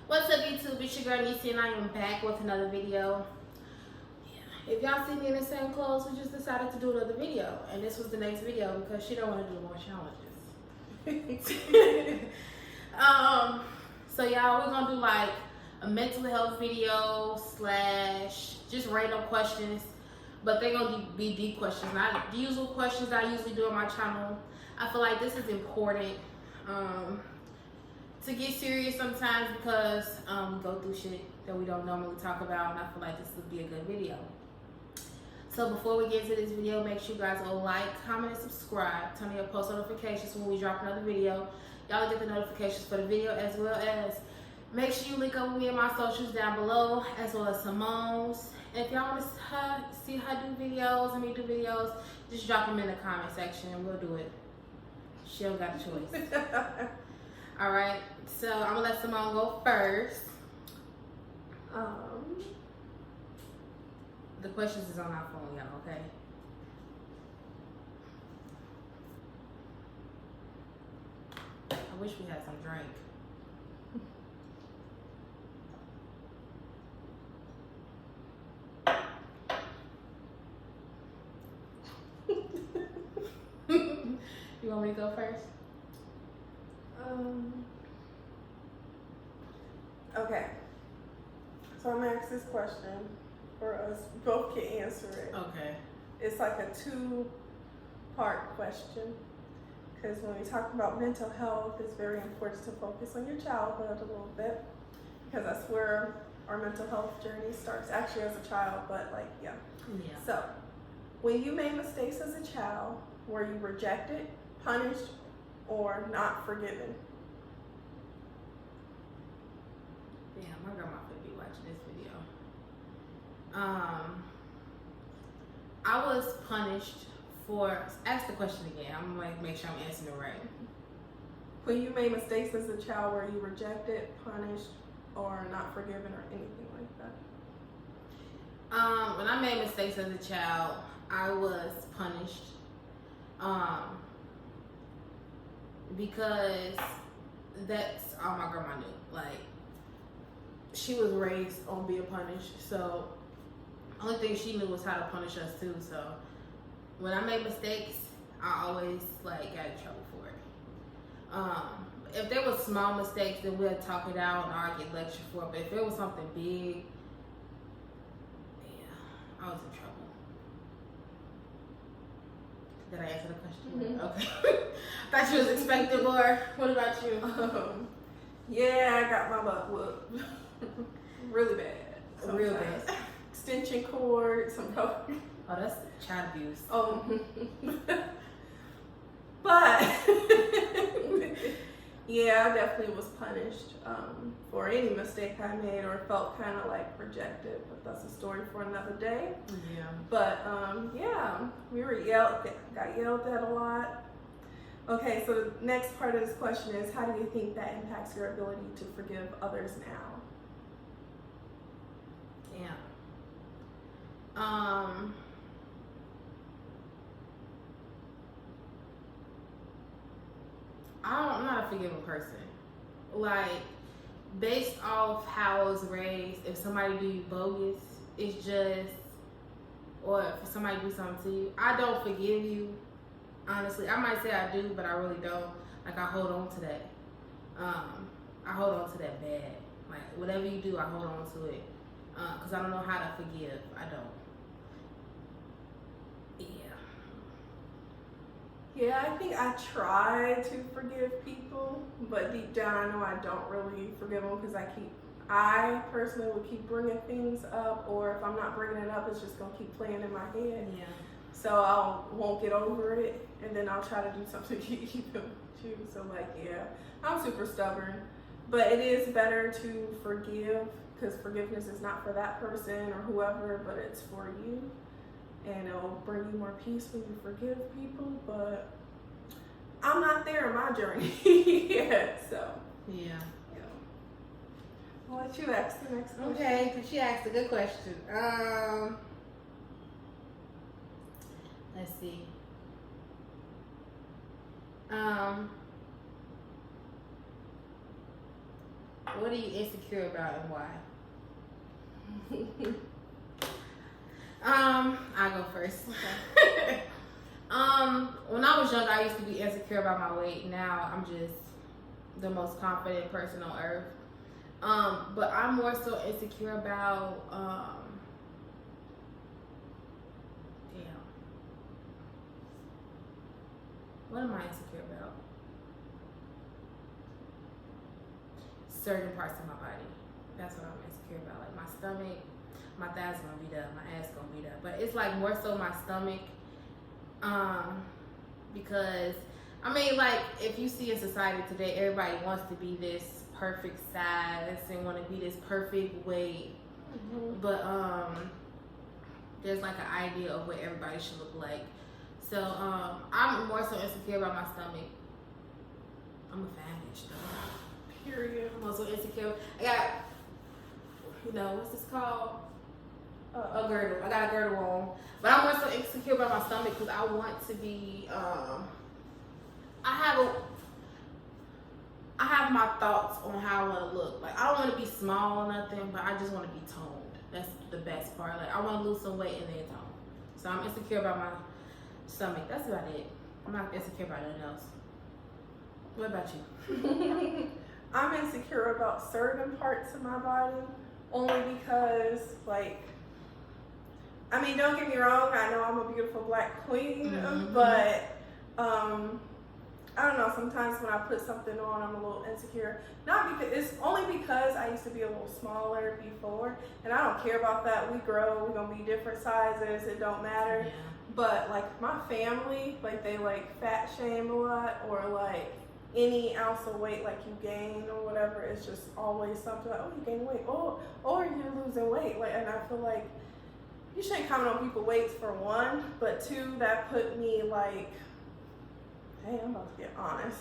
What's up, YouTube? It's your girl Nisi, and I am back with another video. If y'all see me in the same clothes, we just decided to do another video, and this was the next video because she don't want to do more challenges. So y'all, we're gonna do like a mental health video slash just random questions, but they're gonna be deep questions, not the usual questions I usually do on my channel. I feel like this is important. To get serious sometimes because we go through shit that we don't normally talk about, and I feel like this would be a good video. So before we get into this video, make sure you guys will like, comment, and subscribe. Turn on your post notifications when we drop another video. Y'all get the notifications for the video, as well as make sure you link up with me in my socials down below, as well as Samone's. And if y'all want to see her do videos and me do videos, just drop them in the comment section and we'll do it. She don't got a choice. All right, so I'm gonna let Samone go first. The questions is on our phone, y'all, okay? I wish we had some drink. You want me to go first? Okay. So I'm gonna ask this question for us both can answer it. Okay. It's like a two-part question because when we talk about mental health, it's very important to focus on your childhood a little bit because that's where our mental health journey starts. Actually, as a child, but like yeah. So, when you made mistakes as a child, were you rejected, punished, or not forgiven? Yeah, my grandma could be watching this video. I was punished for. Ask the question again. I'm gonna make sure I'm answering it right. When you made mistakes as a child, were you rejected, punished, or not forgiven, or anything like that? When I made mistakes as a child, I was punished. Because that's all my grandma knew. Like, she was raised on being punished, so only thing she knew was how to punish us too. So when I made mistakes, I always like got in trouble for it. If there was small mistakes, then we'd talk it out and I'd get lectured for it. But if it was something big, yeah, I was in trouble. Did I answer the question? Mm-hmm. Okay. Thought you was expecting more. What about you? Yeah, I got my butt whooped. Really bad. Sometimes. Real bad. Extension cord, some coke. Oh, that's child abuse. But yeah, I definitely was punished for any mistake I made or felt kind of like rejected. But that's a story for another day. Yeah. But yeah, we were got yelled at a lot. Okay, so the next part of this question is, how do you think that impacts your ability to forgive others now? Yeah. I'm not a forgiving person. Like, based off how I was raised, if somebody do you bogus, it's just, or if somebody do something to you, I don't forgive you. Honestly, I might say I do, but I really don't. Like, I hold on to that. I hold on to that bad. Like, whatever you do, I hold on to it. Because I don't know how to forgive. I don't. Yeah, I think I try to forgive people, but deep down I know I don't really forgive them because I personally will keep bringing things up, or if I'm not bringing it up, it's just going to keep playing in my head. Yeah. So I won't get over it, and then I'll try to do something to keep them too. So like, yeah, I'm super stubborn, but it is better to forgive because forgiveness is not for that person or whoever, but it's for you. And it'll bring you more peace when you forgive people, but I'm not there in my journey yet, so. Yeah. I'll let you ask the next question. Okay, because she asked a good question. Let's see. what are you insecure about and why? I'll go first. Okay. When I was young, I used to be insecure about my weight. Now I'm just the most confident person on earth. But I'm more so insecure about what am I insecure about? Certain parts of my body. That's what I'm insecure about. Like my stomach, my thighs gonna beat up, my ass gonna beat up. But it's like more so my stomach. Because I mean, like, if you see in society today, everybody wants to be this perfect size and want to be this perfect weight. Mm-hmm. But there's like an idea of what everybody should look like. So I'm more so insecure about my stomach. I'm a fat bitch though. Period. I'm also insecure. I got, what's this called? A girdle. I got a girdle on. But I'm more so insecure about my stomach because I want to be, I have my thoughts on how I want to look. Like, I don't want to be small or nothing, but I just want to be toned. That's the best part. Like, I want to lose some weight and then tone. So I'm insecure about my stomach. That's about it. I'm not insecure about anything else. What about you? I'm insecure about certain parts of my body only because, like, I mean, don't get me wrong, I know I'm a beautiful black queen, Mm-hmm. but I don't know, sometimes when I put something on, I'm a little insecure. Not because, it's only because I used to be a little smaller before, and I don't care about that. We grow, we're gonna be different sizes, it don't matter. Yeah. But like my family, like they like fat shame a lot, or like any ounce of weight like you gain or whatever, it's just always something like, oh, you gain weight, or you're losing weight. Like, and I feel like you shouldn't comment on people's weights for one, but two, that put me like, hey, I'm about to get honest.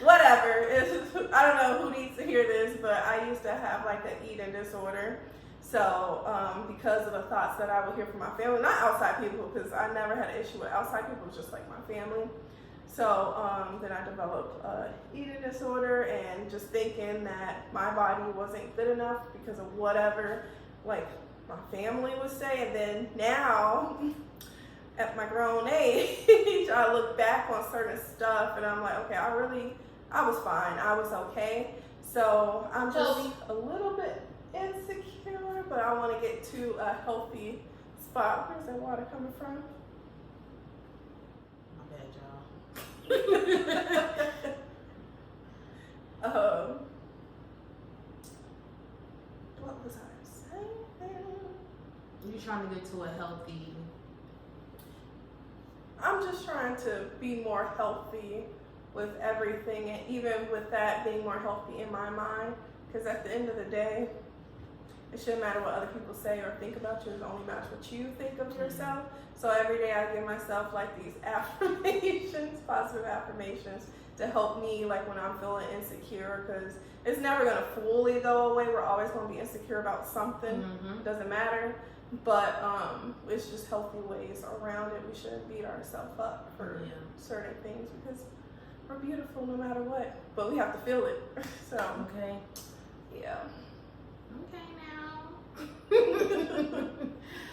Whatever. I don't know who needs to hear this, but I used to have like an eating disorder. So because of the thoughts that I would hear from my family, not outside people, because I never had an issue with outside people, it was just like my family. So then I developed an eating disorder, and just thinking that my body wasn't good enough because of whatever like my family would say. And then now at my grown age, I look back on certain stuff and I'm like, okay, I was fine. I was okay. So I'm just a little bit insecure, but I want to get to a healthy spot. Where's that water coming from? My bad, y'all. What was I saying? You're trying to get to a healthy. I'm just trying to be more healthy with everything, and even with that, being more healthy in my mind, because at the end of the day, it shouldn't matter what other people say or think about you. It only matters what you think of yourself. So every day I give myself like these affirmations, positive affirmations, to help me like when I'm feeling insecure, because it's never going to fully go away. We're always going to be insecure about something. Mm-hmm. It doesn't matter. But it's just healthy ways around it. We shouldn't beat ourselves up for certain things, because we're beautiful no matter what. But we have to feel it. So, Okay. yeah. Okay now.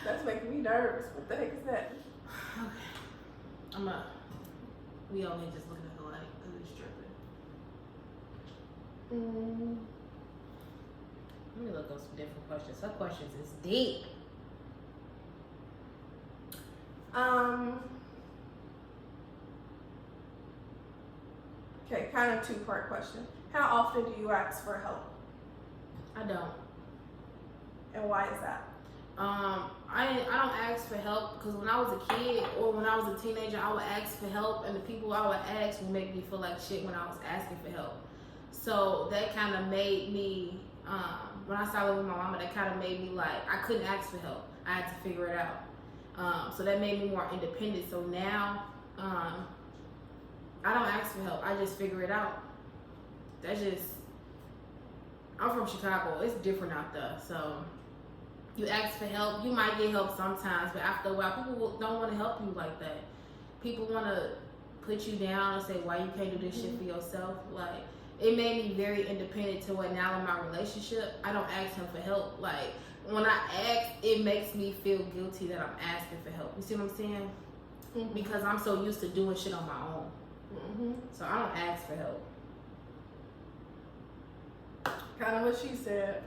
That's making me nervous. What the heck is that? Okay. We only just looking at the light because it's dripping. Let me look up some different questions. Her questions is deep. Okay, kind of two-part question. How often do you ask for help? I don't. And why is that? I don't ask for help because when I was a kid or when I was a teenager, I would ask for help, and the people I would ask would make me feel like shit when I was asking for help. So that kind of made me, when I started living with my mama, that kind of made me like, I couldn't ask for help. I had to figure it out. So that made me more independent. So now, I don't ask for help. I just figure it out. I'm from Chicago. It's different out there. So you ask for help. You might get help sometimes, but after a while, people don't want to help you like that. People want to put you down and say, why you can't do this shit for yourself? Like, it made me very independent to where now in my relationship, I don't ask him for help. Like, when I ask, it makes me feel guilty that I'm asking for help. You see what I'm saying? Mm-hmm. Because I'm so used to doing shit on my own. Mm-hmm. So I don't ask for help. Kind of what she said.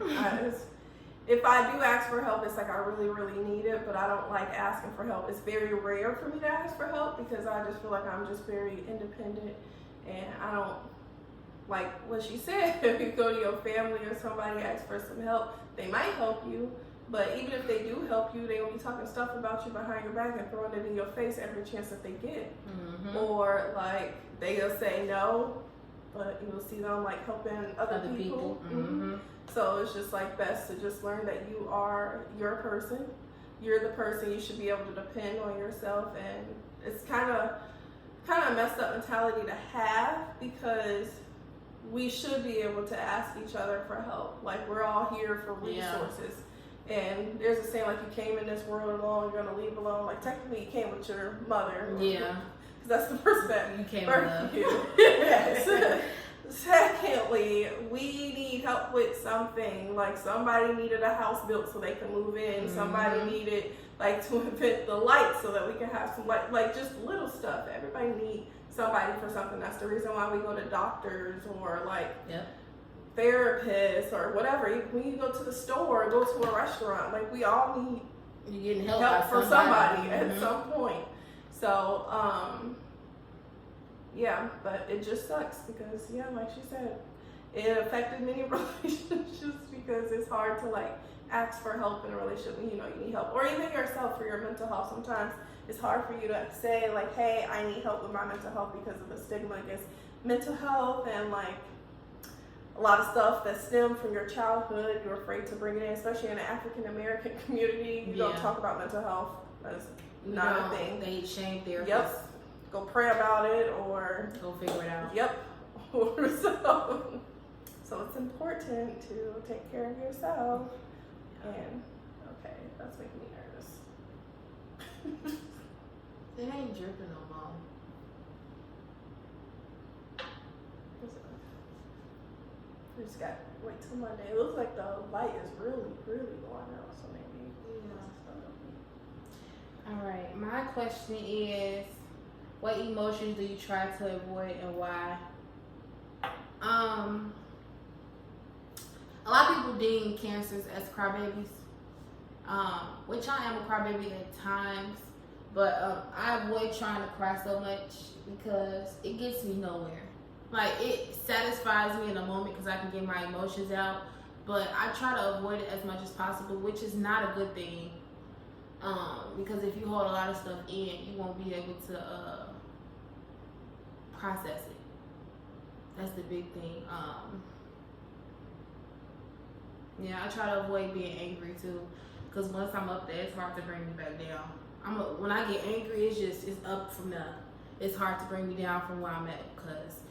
If I do ask for help, it's like I really, really need it, but I don't like asking for help. It's very rare for me to ask for help because I just feel like I'm just very independent, and I don't like what she said. If you go to your family or somebody asks for some help, they might help you, but even if they do help you, they will be talking stuff about you behind your back and throwing it in your face every chance that they get. Mm-hmm. Or like they'll say no, but you'll see them like helping other people. Mm-hmm. So it's just like best to just learn that you are your person. You're the person. You should be able to depend on yourself, and it's kind of a messed up mentality to have because we should be able to ask each other for help. Like, we're all here for resources. Yeah. And there's a saying, like, you came in this world alone, you're going to leave alone. Like, technically, you came with your mother. Yeah. Because that's the person that you came birthed you. Yes. Secondly, we need help with something. Like, somebody needed a house built so they can move in. Mm-hmm. Somebody needed, like, to invent the light so that we can have some light. Like, just little stuff. Everybody needs somebody for something. That's the reason why we go to doctors or, like, therapists or whatever. When you go to the store or go to a restaurant, like, we all need You're getting help from somebody mm-hmm. at some point. So, yeah, but it just sucks because, like she said, it affected many relationships because it's hard to, like, ask for help in a relationship when you know you need help. Or even yourself for your mental health. Sometimes it's hard for you to say, like, hey, I need help with my mental health because of the stigma against mental health and, like, a lot of stuff that stem from your childhood. You're afraid to bring it in, especially in the African American community. You don't talk about mental health. That's not a thing. They shame therapists. Yep. Go pray about it or go figure it out. Yep. So it's important to take care of yourself. And okay, that's making me nervous. It ain't dripping no more. We just got to wait till Monday. It looks like the light is really, really going out, so maybe. All right. My question is, what emotions do you try to avoid and why? A lot of people deem cancers as crybabies, which I am a crybaby at times, but I avoid trying to cry so much because it gets me nowhere. Like, it satisfies me in a moment because I can get my emotions out, but I try to avoid it as much as possible, which is not a good thing. Because if you hold a lot of stuff in, you won't be able to process it. That's the big thing. Yeah, I try to avoid being angry too, because once I'm up there, it's hard to bring me back down. When I get angry, it's up from there. It's hard to bring me down from where I'm at, because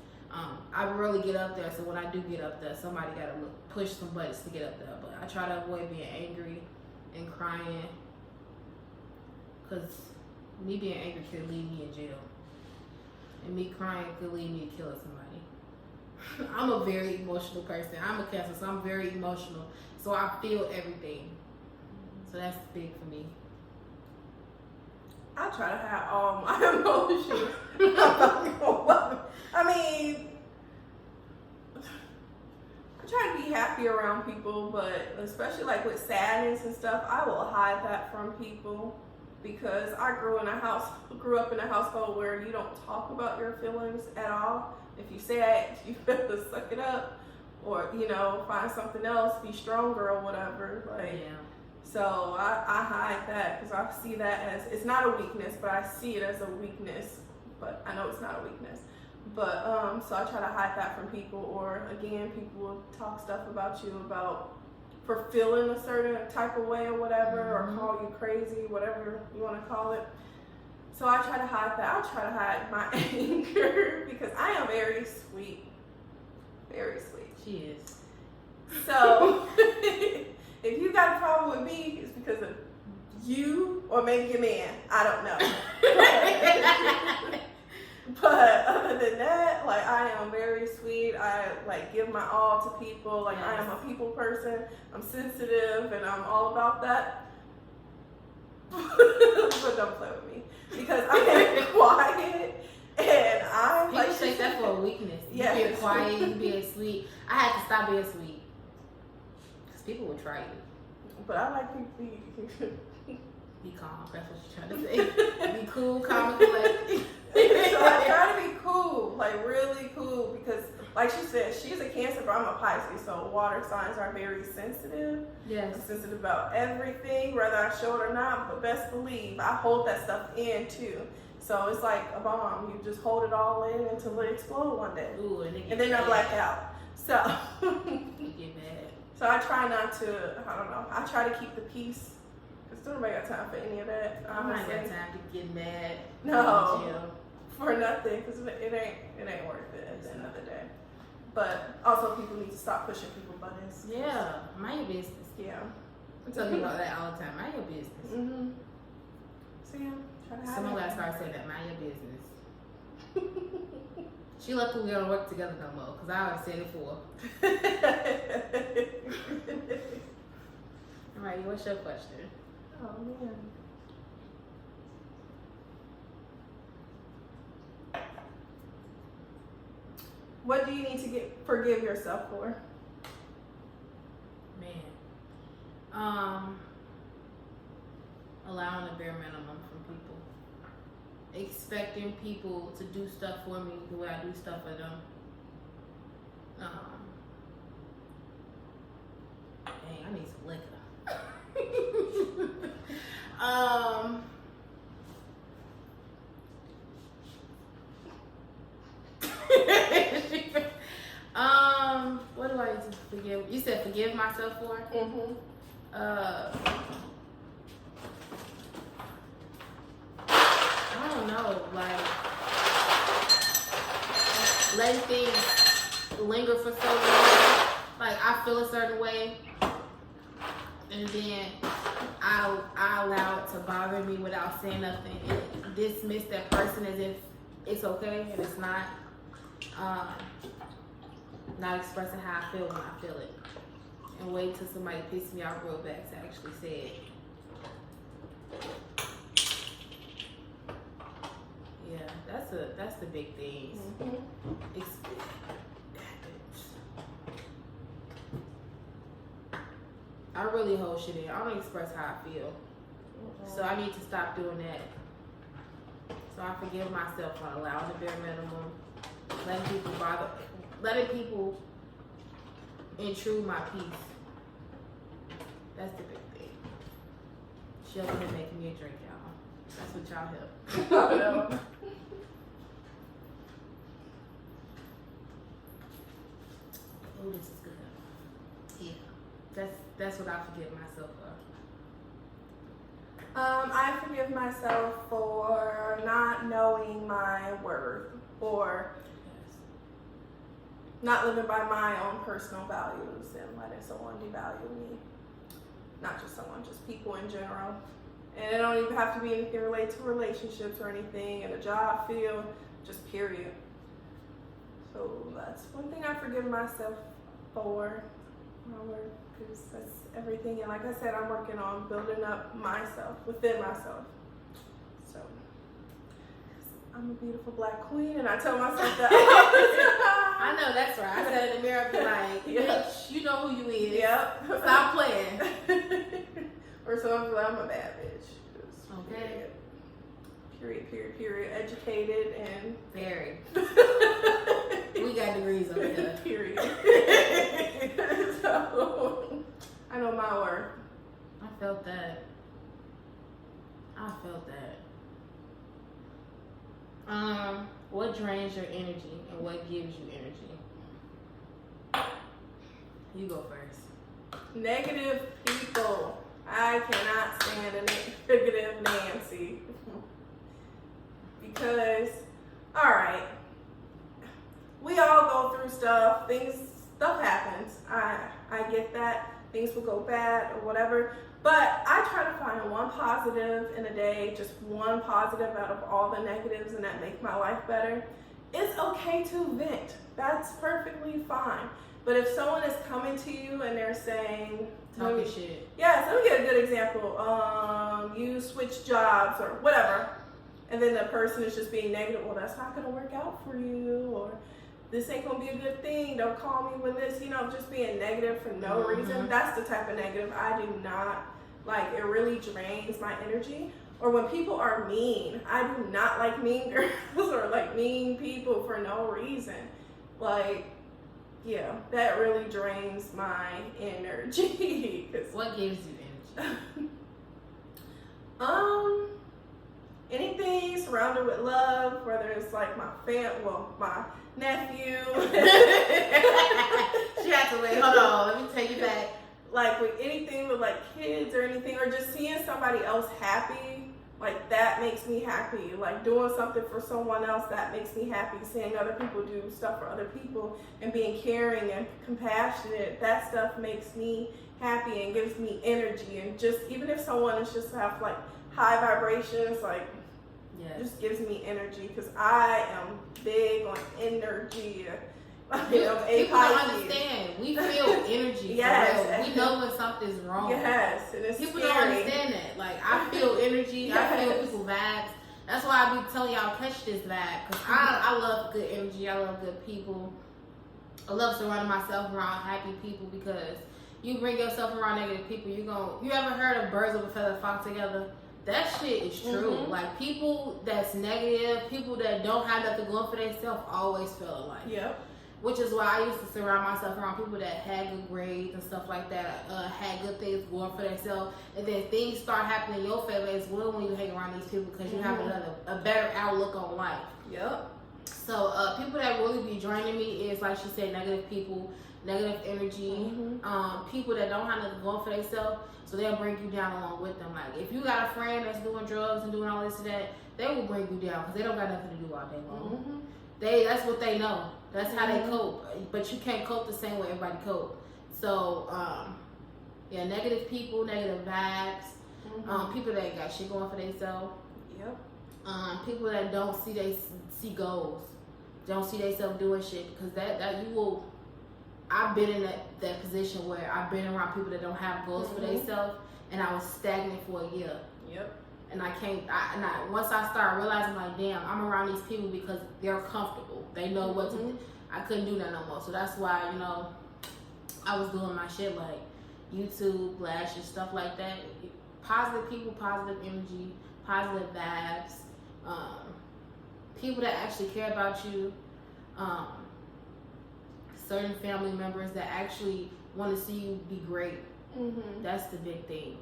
I rarely get up there. So when I do get up there, somebody got to push some buttons to get up there. But I try to avoid being angry and crying, because me being angry could leave me in jail, and me crying could lead me to killing somebody. I'm a very emotional person. I'm a Cancer, so I'm very emotional. So I feel everything. So that's big for me. I try to have all my emotions. I mean, I try to be happy around people, but especially like with sadness and stuff, I will hide that from people because I grew up in a household where you don't talk about your feelings at all. If you say it, you better suck it up, or find something else, be stronger or whatever. So I hide that because I see that as, it's not a weakness, but I see it as a weakness. But I know it's not a weakness. But so I try to hide that from people, or again, people will talk stuff about you for feeling a certain type of way or whatever, or call you crazy, whatever you want to call it. So I try to hide that. I try to hide my anger because I am very sweet. Very sweet. She is. So if you got a problem with me, it's because of you or maybe your man. I don't know. But other other than that, like, I am very sweet. I like give my all to people. Like, I am a people person. I'm sensitive, and I'm all about that. But don't play with me because I am quiet, and I'm People like, take that for a weakness. You being quiet, you being sweet. I had to stop being sweet because people will try you. But I like people. Be calm. That's what you're trying to say. Be cool, calm, and collected. So I try to be cool, like really cool, because like she said, she's a Cancer, but I'm a Pisces, so water signs are very sensitive. Yes. I'm sensitive about everything, whether I show it or not, but best believe I hold that stuff in too. So it's like a bomb. You just hold it all in until it explodes one day. Ooh, and then I black out. So you get mad. So I try not to, I don't know, I try to keep the peace. Because nobody got time for any of that. I ain't got time to get mad. No. For nothing, because it ain't worth it at the end of the day. But also, people need to stop pushing people buttons. Yeah, mind your business. Yeah, I'm talking about that all the time. Mind your business. Mhm. So yeah, try to have Someone gotta start saying that. Mind your business. She lucky we don't work together no more, because I already said it before. All right, what's your question? Oh man. What do you need to forgive yourself for? Man. Allowing the bare minimum from people. Expecting people to do stuff for me the way I do stuff for them. Dang, I need some liquor. What do I need to forgive? You said forgive myself for? Mm-hmm. I don't know, like letting things linger for so long. Like I feel a certain way, and then I allow it to bother me without saying nothing and dismiss that person as if it's okay and it's not. Not expressing how I feel when I feel it, and wait till somebody pisses me off real bad to actually say it. Yeah, that's the big things. Mm-hmm. I really hold shit in. I don't express how I feel, so I need to stop doing that. So I forgive myself for allowing the bare minimum, letting people intrude my peace. That's the big thing. She'll be making me a drink, y'all. That's what y'all help. Oh, this is good. Yeah, that's what I forgive myself for. I forgive myself for not knowing my worth, or not living by my own personal values and letting someone devalue me. Not just someone, just people in general. And it don't even have to be anything related to relationships or anything in a job field, just period. So that's one thing I forgive myself for, because that's everything. And like I said, I'm working on building up myself, within myself. So I'm a beautiful black queen, and I tell myself that all the time. I know that's right. I said in the mirror, be like, bitch, you know who you is. Yep. Stop playing. Or someone's like, I'm a bad bitch. Okay. Period. Educated and very. We got degrees over here. Period. So I know my worth. I felt that. What drains your energy and what gives you energy? You go first. Negative people. I cannot stand a negative Nancy. Because, alright, we all go through stuff. Stuff happens. I get that. Things will go bad or whatever. But I try to find one positive in a day, just one positive out of all the negatives, and that make my life better. it's okay to vent. That's perfectly fine. But if someone is coming to you and they're saying, talking shit. Yes, let me get a good example. You switch jobs or whatever, and then the person is just being negative. Well, that's not gonna work out for you, or this ain't gonna be a good thing. Don't call me when this, just being negative for no reason. That's the type of negative I do not like. It really drains my energy. Or when people are mean, I do not like mean girls or like mean people for no reason. Like, yeah, that really drains my energy. What gives you energy? Anything surrounded with love, whether it's like my nephew. She had to wait. Hold on, let me take you back. Like with anything with like kids or anything, or just seeing somebody else happy, like that makes me happy. Like doing something for someone else, that makes me happy. Seeing other people do stuff for other people and being caring and compassionate, that stuff makes me happy and gives me energy. And just even if someone is just have like high vibrations, like just gives me energy, because I am big on energy. People don't understand. We feel energy. Yes. We know when something's wrong. Yes. And it's people scary. don't understand that. Like, I feel energy. Yes. I feel people vibes. That's why I be telling y'all, catch this vibe. Because I love good energy. I love good people. I love surrounding myself around happy people, because you bring yourself around negative people, you ever heard of birds of a feather flock together? That shit is true. Like, people that's negative, people that don't have nothing going for themselves always feel alike. Yep. Which is why I used to surround myself around people that had good grades and stuff like that, had good things going for themselves, and then things start happening in your favor as well when you hang around these people, because you have a better outlook on life. Yep. So people that really be draining me is, like she said, negative people, negative energy, people that don't have nothing going for themselves, so they'll bring you down along with them. Like, if you got a friend that's doing drugs and doing all this and that, they will bring you down, because they don't got nothing to do all day long. That's what they know. That's how they cope. But you can't cope the same way everybody cope. So, negative people, negative vibes, people that got shit going for themselves. Yep. People that don't see goals, don't see themselves doing shit, because that you will. I've been in that position where I've been around people that don't have goals for themselves, and I was stagnant for a year. Yep. And I can't. Once I start realizing, like, damn, I'm around these people because they're comfortable. They know what to do. I couldn't do that no more. So that's why, I was doing my shit like YouTube, lashes, stuff like that. Positive people, positive energy, positive vibes. People that actually care about you. Certain family members that actually want to see you be great. That's the big thing.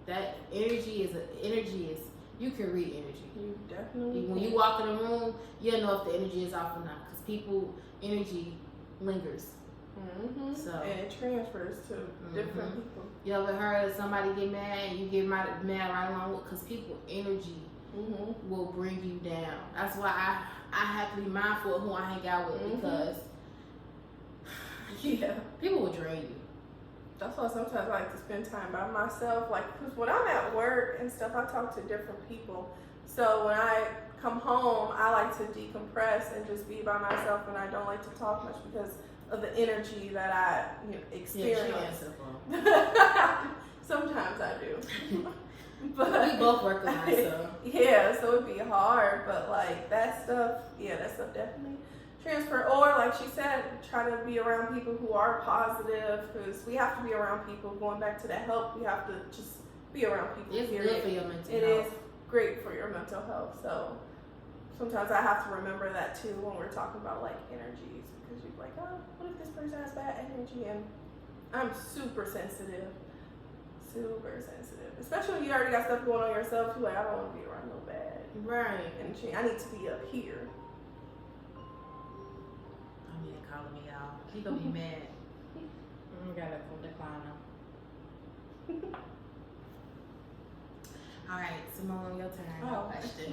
That energy is you can read energy. You definitely when you walk in a room, you'll know if the energy is off or not, because people energy lingers. So and it transfers to different people. You ever heard of somebody get mad and you get mad right along with? Because people energy will bring you down. That's why I have to be mindful of who I hang out with, because people will drain you. That's why sometimes I like to spend time by myself. Like, because when I'm at work and stuff, I talk to different people. So when I come home, I like to decompress and just be by myself, and I don't like to talk much because of the energy that I experience. Sometimes I do. But we both work on ourselves. Yeah, so it'd be hard, but like that stuff definitely transfer. Or like she said, try to be around people who are positive, because we have to be around people. Going back to that help, we have to just be around people. It's good for your mental health. It is great for your mental health. So sometimes I have to remember that too when we're talking about like energies, because you're like, oh, what if this person has bad energy? And I'm super sensitive, especially when you already got stuff going on yourself. You're like, I don't want to be around no bad energy. I need to be up here. Calling me out. He gonna be mad. I gotta decline him. All right, Samone, your turn. Question.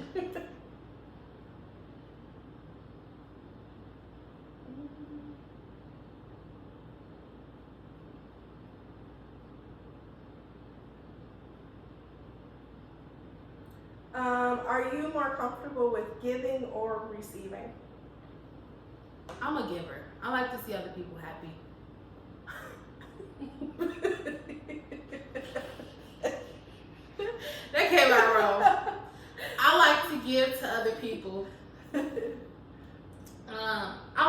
Are you more comfortable with giving or receiving? I'm a giver. I like to see other people happy. That came out wrong. I like to give to other people.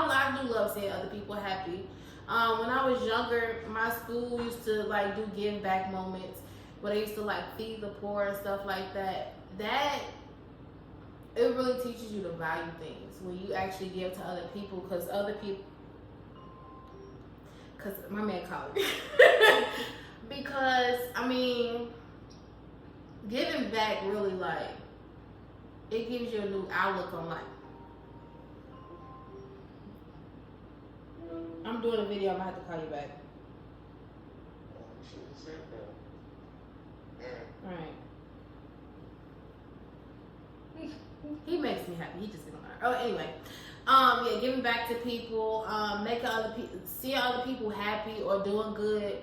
I do love seeing other people happy. When I was younger, my school used to like do give back moments where they used to like feed the poor and stuff like that. It really teaches you to value things when you actually give to other people, because my man called me. Because I mean, giving back really like it gives you a new outlook on life. I'm doing a video. I'm gonna have to call you back. All right. He makes me happy. He just gonna learn. Oh, anyway. Yeah, giving back to people, making other people, seeing other people happy or doing good,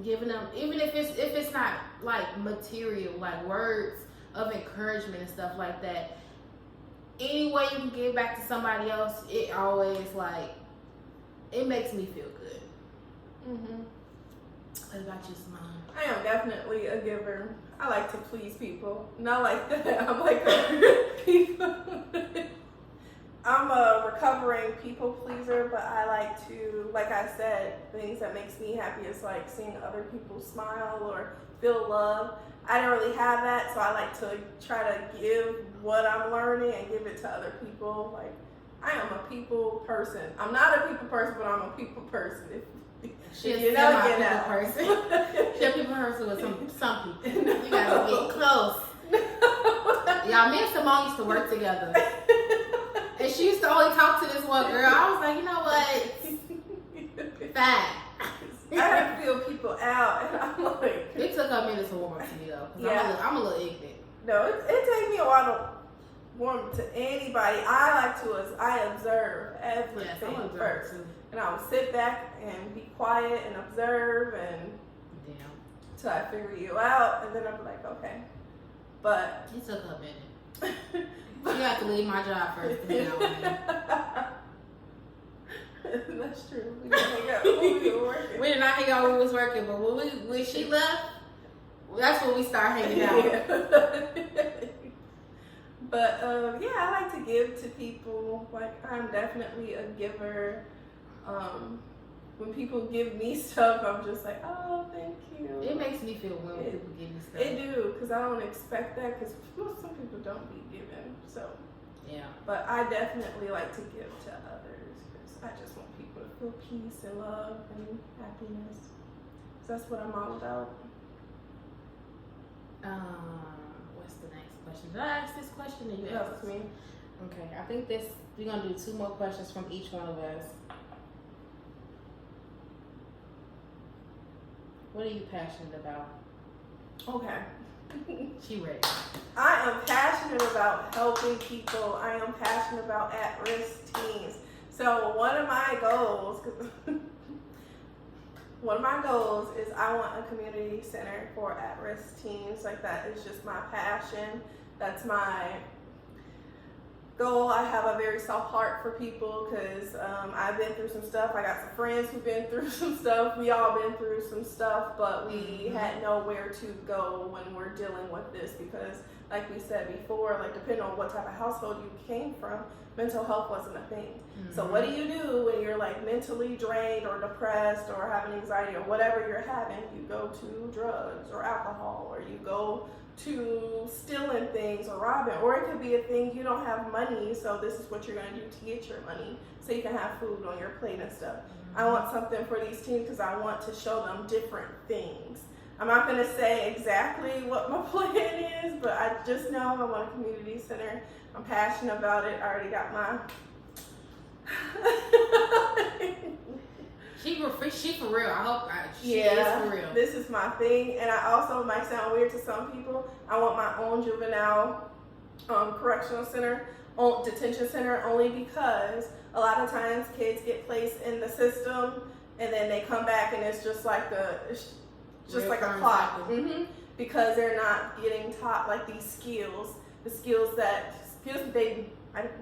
giving them, even if it's not like material, like words of encouragement and stuff like that. Any way you can give back to somebody else, it always like it makes me feel good. What about you, Samone? I am definitely a giver. I like to please people. Not like that. I'm like people. I'm a recovering people pleaser, but I like to, like I said, things that makes me happy is like seeing other people smile or feel love. I don't really have that, so I like to try to give what I'm learning and give it to other people. Like, I am a people person. I'm not a people person, but I'm a people person. She's a people person. She's a people person with some people. You gotta get close. Y'all, me and Samone used to work together. And she used to only talk to this one girl. I was like, you know what? Fine. I have to feel people out, and I'm like... It took a minute to warm up to me, though. Yeah. I'm a little ignorant. No, it takes me a while to warm up to anybody. I observe everything first. Too. And I will sit back and be quiet and observe and till I figure you out, and then I'm like, okay. But it took a minute. You have to leave my job first to hang out with me. That's true. We didn't hang out when we were working. We did not hang out when we was working, but when she left, that's when we started hanging out. Yeah. But yeah, I like to give to people. Like, I'm definitely a giver. When people give me stuff, I'm just like, oh, thank you. It makes me feel well when people give me stuff. It do, because I don't expect that, because some people don't be giving. So yeah. But I definitely like to give to others, because I just want people to feel peace and love and happiness. So that's what I'm all about. What's the next question? Did I ask this question or you asked me? Okay, I think we're gonna do 2 more questions from each one of us. What are you passionate about? Okay. She ready. I am passionate about helping people. I am passionate about at-risk teens. So one of my goals is I want a community center for at-risk teens. Like, that is just my passion. That's my goal. I have a very soft heart for people because I've been through some stuff. I got some friends who've been through some stuff. We all been through some stuff, but we had nowhere to go when we're dealing with this because, like we said before, like, depending on what type of household you came from, mental health wasn't a thing. So what do you do when you're like mentally drained or depressed or having anxiety or whatever you're having? You go to drugs or alcohol, or you go to stealing things or robbing, or it could be a thing you don't have money, so this is what you're going to do to get your money so you can have food on your plate and stuff. I want something for these teens because I want to show them different things. I'm not going to say exactly what my plan is, but I just know I want a community center. I'm passionate about it. I already got my She for real. I hope she is for real. This is my thing, and I also might sound weird to some people. I want my own juvenile correctional center, detention center, only because a lot of times kids get placed in the system, and then they come back, and it's just like a clock, because they're not getting taught like these skills, the skills they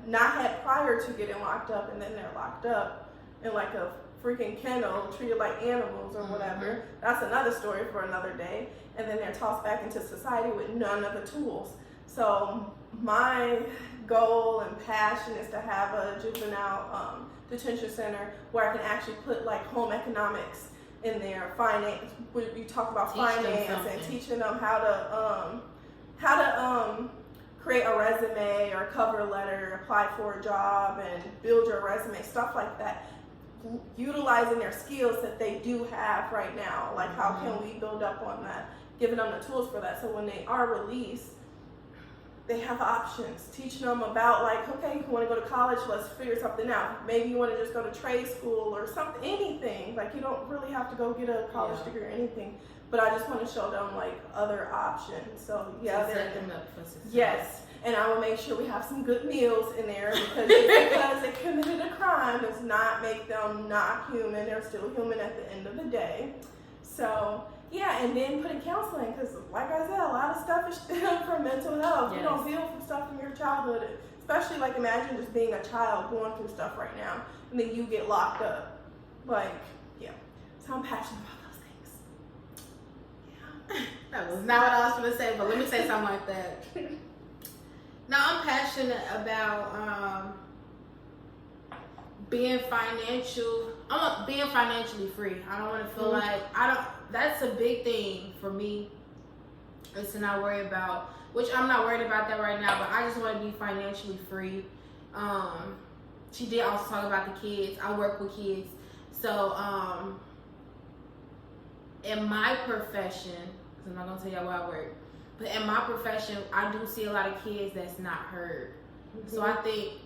not had prior to getting locked up, and then they're locked up in like a freaking kennel, treated like animals or whatever. That's another story for another day. And then they're tossed back into society with none of the tools. So my goal and passion is to have a juvenile detention center where I can actually put like home economics in there, finance. You talk about finance and teaching them how to create a resume or a cover letter, apply for a job, and build your resume, stuff like that. Utilizing their skills that they do have right now. Like, how can we build up on that? Giving them the tools for that, so when they are released, they have options. Teaching them about, like, okay, you want to go to college, let's figure something out. Maybe you want to just go to trade school or something, anything. Like, you don't really have to go get a college degree or anything. But I just want to show them, like, other options. So, yeah. Set them up for success. Yes. And I will make sure we have some good meals in there, because just because they committed a crime does not make them not human. They're still human at the end of the day. So, yeah, and then put in counseling, because like I said, a lot of stuff is still from mental health. You don't deal with stuff from your childhood, especially like imagine just being a child going through stuff right now, and then you get locked up. Like, yeah. So I'm passionate about those things. Yeah. That was not what I was going to say, but let me say something like that. No, I'm passionate about being financially free. I don't want to feel like that's a big thing for me, is to not worry about, which I'm not worried about that right now, but I just want to be financially free. She did also talk about the kids. I work with kids. So in my profession, because I'm not going to tell y'all where I work, but in my profession, I do see a lot of kids that's not heard. So I think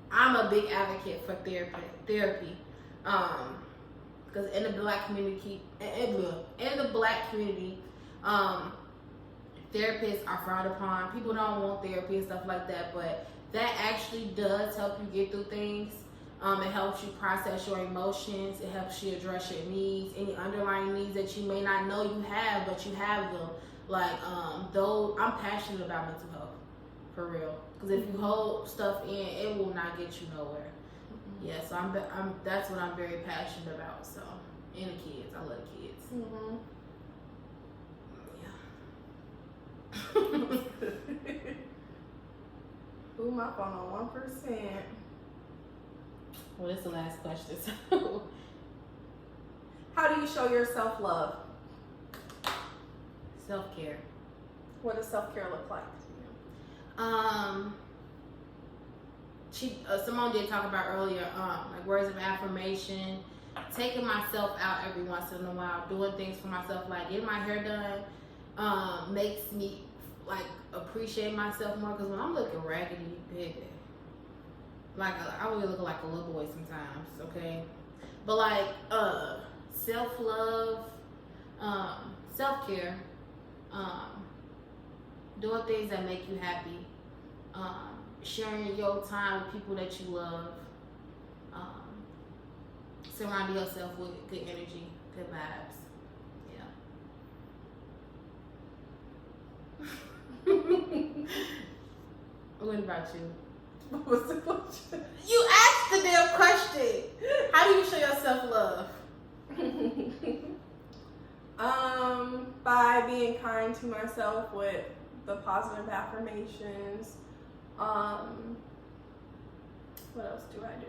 I'm a big advocate for therapy. Because in the black community, therapists are frowned upon. People don't want therapy and stuff like that, but that actually does help you get through things. It helps you process your emotions. It helps you address your needs, any underlying needs that you may not know you have, but you have them. Like, though I'm passionate about mental health, for real. Because if you hold stuff in, it will not get you nowhere. Yeah, so I'm that's what I'm very passionate about. So, and the kids, I love kids. Yeah. Ooh, my phone on 1%. Well, that's the last question. So. How do you show your self-love? Self-care. What does self-care look like to you? Samone did talk about earlier, like words of affirmation, taking myself out every once in a while, doing things for myself, like getting my hair done, makes me like appreciate myself more. Because when I'm looking raggedy, baby, like I really look like a little boy sometimes. Okay, but like self-love, self-care. Doing things that make you happy, sharing your time with people that you love, surrounding yourself with good energy, good vibes. Yeah. What about you? What was the question? You asked the damn question. How do you show yourself love? By being kind to myself with the positive affirmations. What else do I do?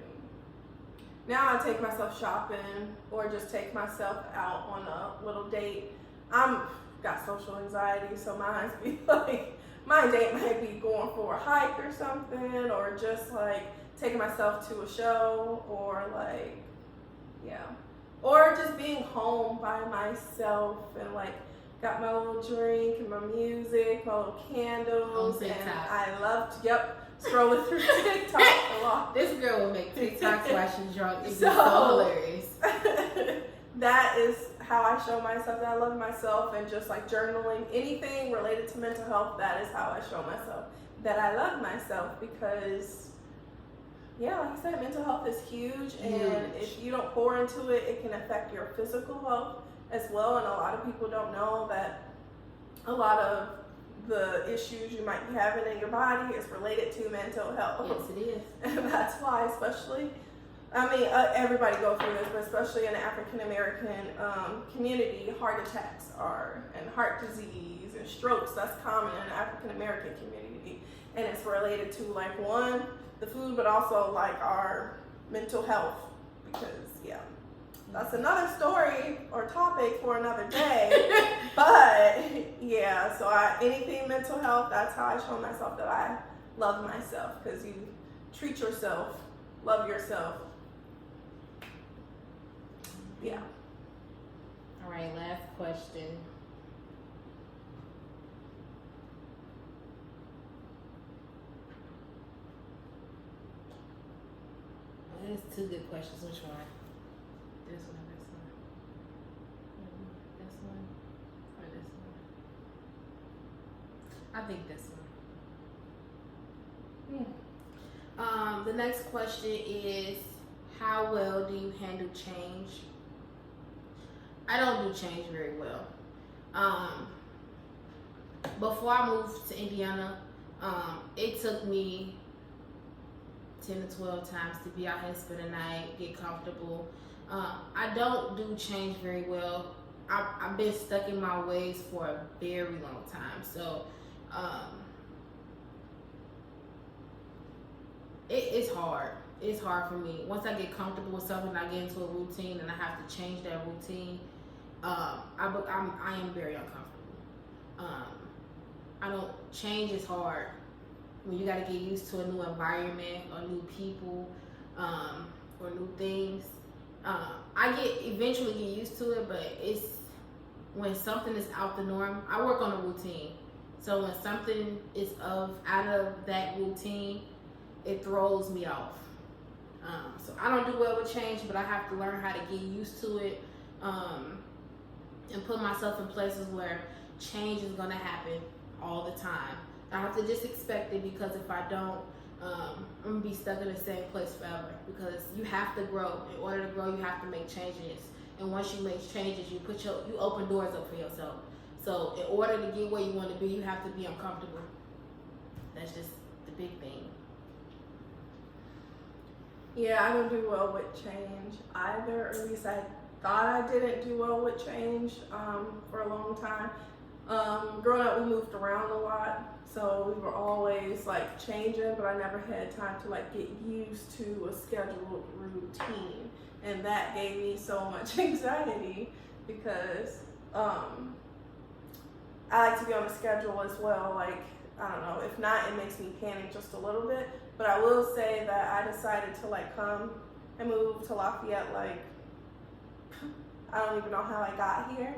Now I take myself shopping, or just take myself out on a little date. I'm got social anxiety, so mine be like, my date might be going for a hike or something, or just like taking myself to a show, or like, yeah. Or just being home by myself and like got my little drink and my music, my little candles, and I love to, scrolling through TikTok a lot. This girl will make TikToks while she's drunk. It's so hilarious. That is how I show myself that I love myself, and just like journaling, anything related to mental health, that is how I show myself that I love myself. Because yeah, like I said, mental health is huge, and if you don't pour into it, it can affect your physical health as well. And a lot of people don't know that a lot of the issues you might be having in your body is related to mental health. Yes, it is. And that's why, especially, I mean, everybody go through this, but especially in the African American community, heart attacks and heart disease and strokes, that's common in the African American community. And it's related to, like, one, the food, but also, like, our mental health. Because, yeah, that's another story or topic for another day. But, yeah, so anything mental health, that's how I show myself that I love myself. Because you treat yourself, love yourself. Yeah. All right, last question. There's two good questions. Which one? This one or this one? This one or this one? I think this one. The next question is, how well do you handle change? I don't do change very well. Before I moved to Indiana, it took me 10 to 12 times to be out here, spend the night, get comfortable. I don't do change very well. I've been stuck in my ways for a very long time. So it's hard. It's hard for me. Once I get comfortable with something, I get into a routine and I have to change that routine. I am very uncomfortable. Change is hard. When you got to get used to a new environment or new people or new things. I eventually get used to it, but it's when something is out the norm. I work on a routine. So when something is out of that routine, it throws me off. So I don't do well with change, but I have to learn how to get used to it and put myself in places where change is going to happen all the time. I have to just expect it, because if I don't, I'm going to be stuck in the same place forever, because you have to grow. In order to grow, you have to make changes. And once you make changes, you open doors up for yourself. So in order to get where you want to be, you have to be uncomfortable. That's just the big thing. Yeah, I don't do well with change either, or at least I thought I didn't do well with change for a long time. Growing up, we moved around a lot, so we were always like changing, but I never had time to like get used to a scheduled routine, and that gave me so much anxiety, because I like to be on a schedule as well. Like, I don't know, if not, it makes me panic just a little bit. But I will say that I decided to like come and move to Lafayette, like, I don't even know how I got here,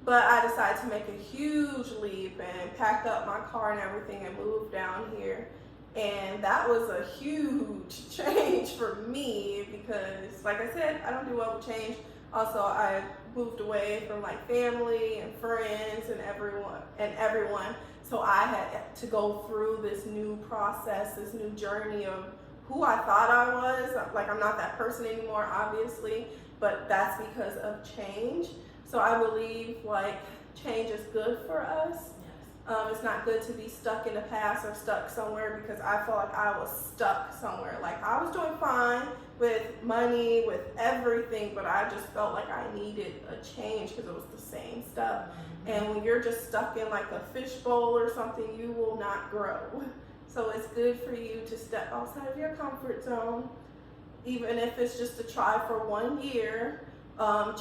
but I decided to make a huge leap and pack up my car and everything and move down here. And that was a huge change for me, because like I said, I don't do well with change. Also, I moved away from like family and friends and everyone. So I had to go through this new process, this new journey of who I thought I was. Like, I'm not that person anymore, obviously, but that's because of change. So I believe like change is good for us. It's not good to be stuck in the past or stuck somewhere, because I felt like I was stuck somewhere. Like, I was doing fine with money, with everything, but I just felt like I needed a change because it was the same stuff. And when you're just stuck in like a fishbowl or something, you will not grow. So it's good for you to step outside of your comfort zone, even if it's just to try for 1 year.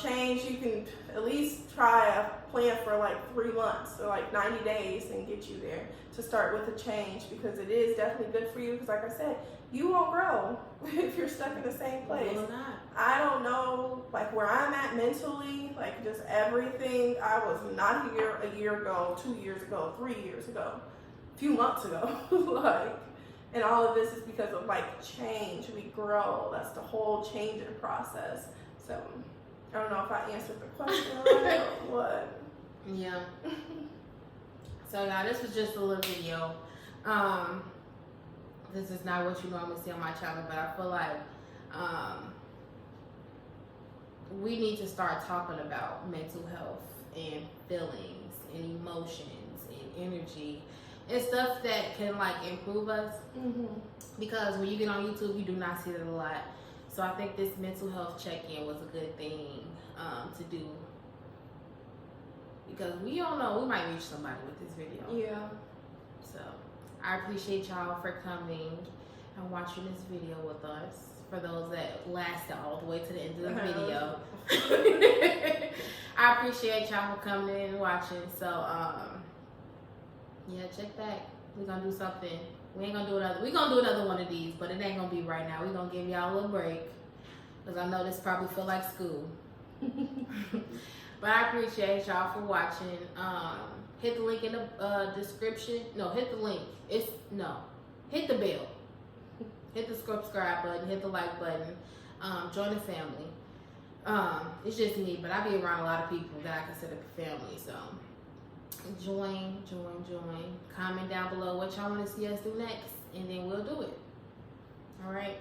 Change, you can at least try a plan for like 3 months or like 90 days and get you there to start with a change, because it is definitely good for you. Because like I said, you won't grow if you're stuck in the same place. Will not. I don't know like where I'm at mentally, like just everything. I was not here a year ago, 2 years ago, 3 years ago, a few months ago. Like, and all of this is because of like change. We grow. That's the whole changing process. So I don't know if I answered the question right or what. Yeah. So now this was just a little video. This is not what you normally see on my channel, but I feel like we need to start talking about mental health and feelings and emotions and energy, and stuff that can like improve us. Because when you get on YouTube, you do not see it a lot. So I think this mental health check-in was a good thing to do. Because we don't know, we might reach somebody with this video. Yeah. So I appreciate y'all for coming and watching this video with us. For those that lasted all the way to the end of the video. I appreciate y'all for coming in and watching. So yeah, check back. We're gonna do something. We ain't gonna do another. We're gonna do another one of these, but it ain't gonna be right now. We're gonna give y'all a little break. Because I know this probably feel like school. But I appreciate y'all for watching. Hit the link in the description. No, hit the link. Hit the bell. Hit the subscribe button. Hit the like button. Join the family. It's just me, but I be around a lot of people that I consider family. So join. Comment down below what y'all want to see us do next, and then we'll do it. All right.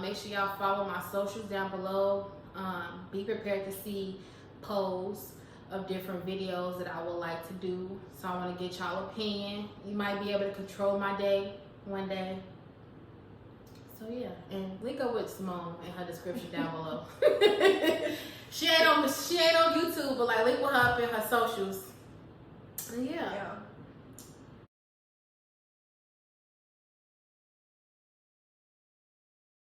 Make sure y'all follow my socials down below. Be prepared to see polls of different videos that I would like to do. So I want to get y'all opinion. You might be able to control my day one day. So yeah, and link up with Samone in her description down below. she ain't on YouTube, but like link with her up in her socials. And yeah.